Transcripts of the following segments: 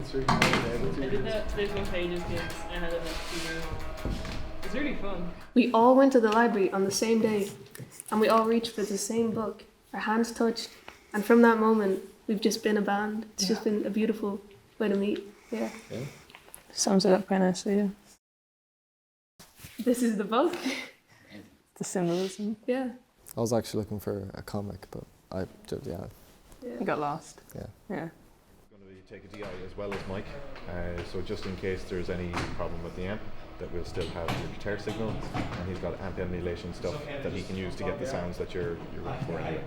It's really fun. I did that Lisbon Pages gigs I had it like 2 years. It's really fun. We all went to the library on the same day, and we all reached for the same book. Our hands touched, and from that moment, we've just been a band. It's just been a beautiful way to meet. Yeah. Sums it up quite nicely, yeah. This is the book. The symbolism. Yeah. I was actually looking for a comic, but You got lost. Yeah. Yeah. Going to take a DI as well as mic, so just in case there's any problem with the amp, that we'll still have your guitar signal, and he's got amp emulation stuff that he can use to get the sounds that you're looking for anyway.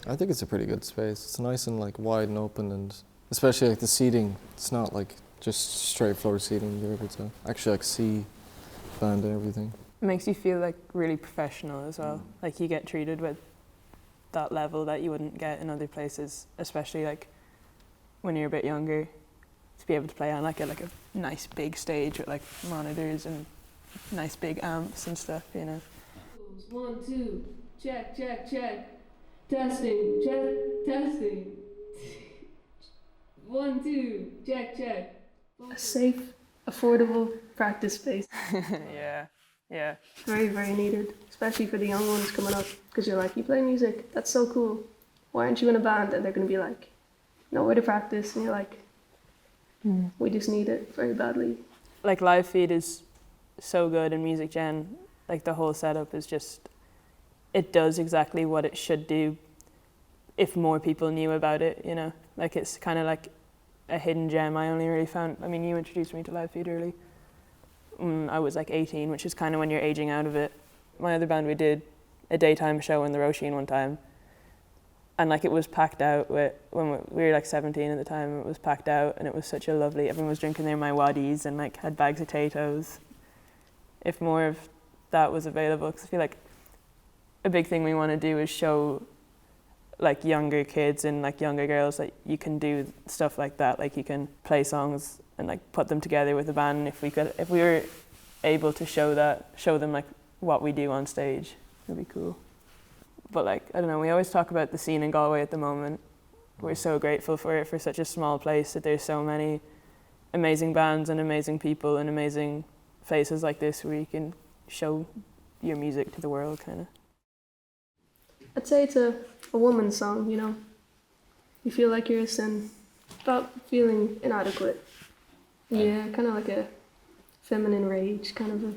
I think it's a pretty good space. It's nice and like wide and open, and especially like the seating. It's not like just straight floor seating. You're able to actually like see band and everything. It makes you feel like really professional as well. Like you get treated with that level that you wouldn't get in other places, especially like when you're a bit younger, to be able to play on like a nice big stage with like monitors and nice big amps and stuff, you know. 1, 2, check, check, check. Testing, check, testing. 1, 2, check, check. A safe, affordable practice space. Yeah. Very, very needed, especially for the young ones coming up. Because you're like, you play music, that's so cool. Why aren't you in a band? And they're going to be like, nowhere to practice. And you're like, we just need it very badly. Like Live Feed is so good in Music Gen. Like the whole setup is just, it does exactly what it should do if more people knew about it, you know. Like it's kind of like a hidden gem. I only really found, I mean, you introduced me to Live Feed early. I was like 18, which is kind of when you're aging out of it. My other band, we did a daytime show in the Roche one time, and like it was packed out with, when we were like 17 at the time, it was packed out, and it was such a lovely, everyone was drinking their My Waddies and like had bags of potatoes. If more of that was available, because I feel like a big thing we want to do is show like younger kids and like younger girls that you can do stuff like that, like you can play songs and like put them together with a band. If we were able to show them like what we do on stage, it'd be cool. But like, I don't know, we always talk about the scene in Galway at the moment. We're so grateful for it, for such a small place, that there's so many amazing bands and amazing people and amazing faces like this where you can show your music to the world, kind of. I'd say it's a woman's song, you know. You feel like you're a sin, about feeling inadequate. Yeah, kind of like a feminine rage, kind of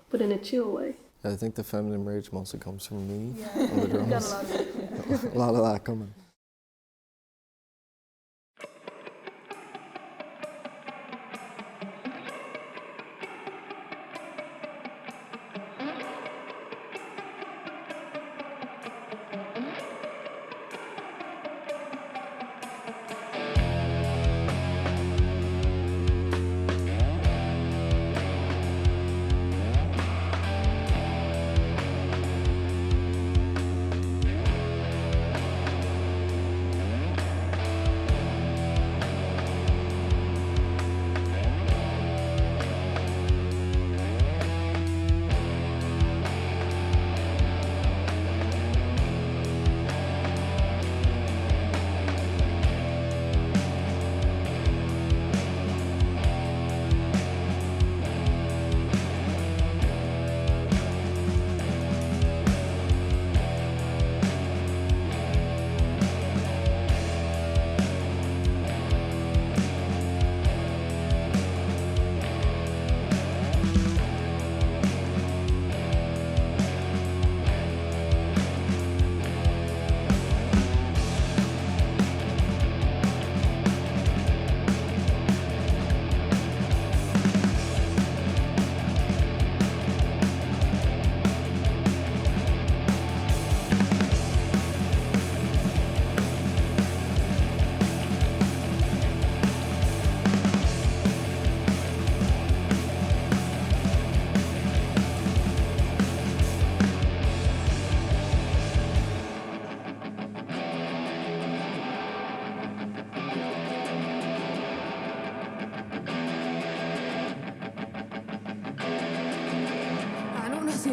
but in a chill way. I think the feminine rage mostly comes from me on the drums. Got a lot of it. A lot of that coming.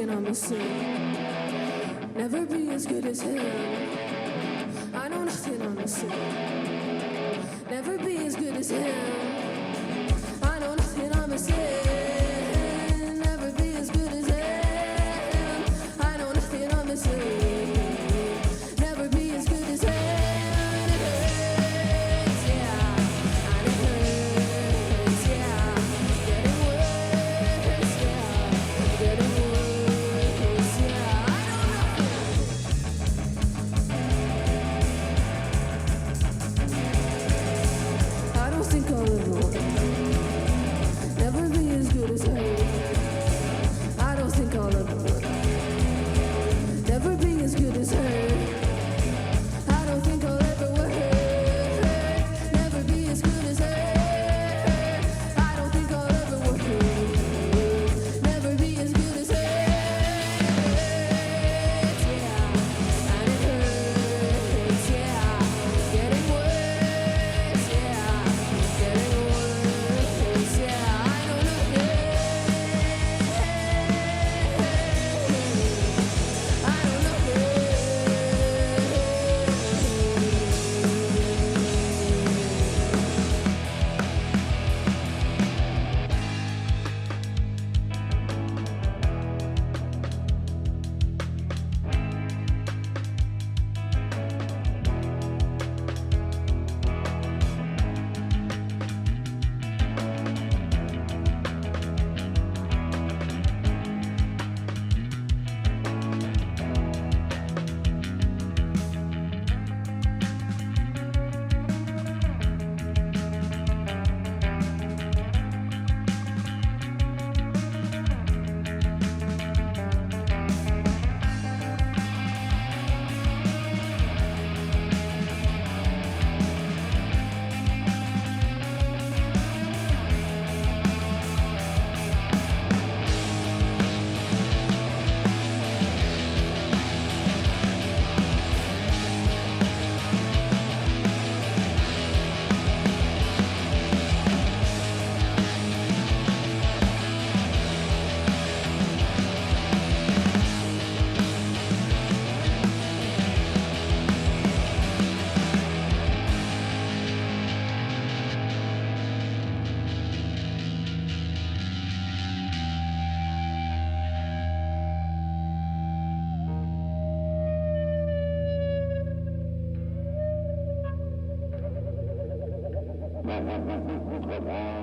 On the scene, never be as good as him. I know nothing on the scene, never be as good as as him. I know nothing I'm missing. Never be as good as him. I know nothing I'm missing. Never be as good as him. And it hurts, yeah. And it hurts, yeah. Getting worse, yeah. Getting worse, yeah. I know nothing. I don't think I'll ever never be as good as her. I don't think I'll ever never be as good as her. I don't think I'll ever work. Never be as good as her. I don't think I'll ever work. Never be as good as her. Yeah, and it hurts. Yeah, getting worse. Yeah, getting worse. Yeah, I know nothing. I know nothing. Thank you.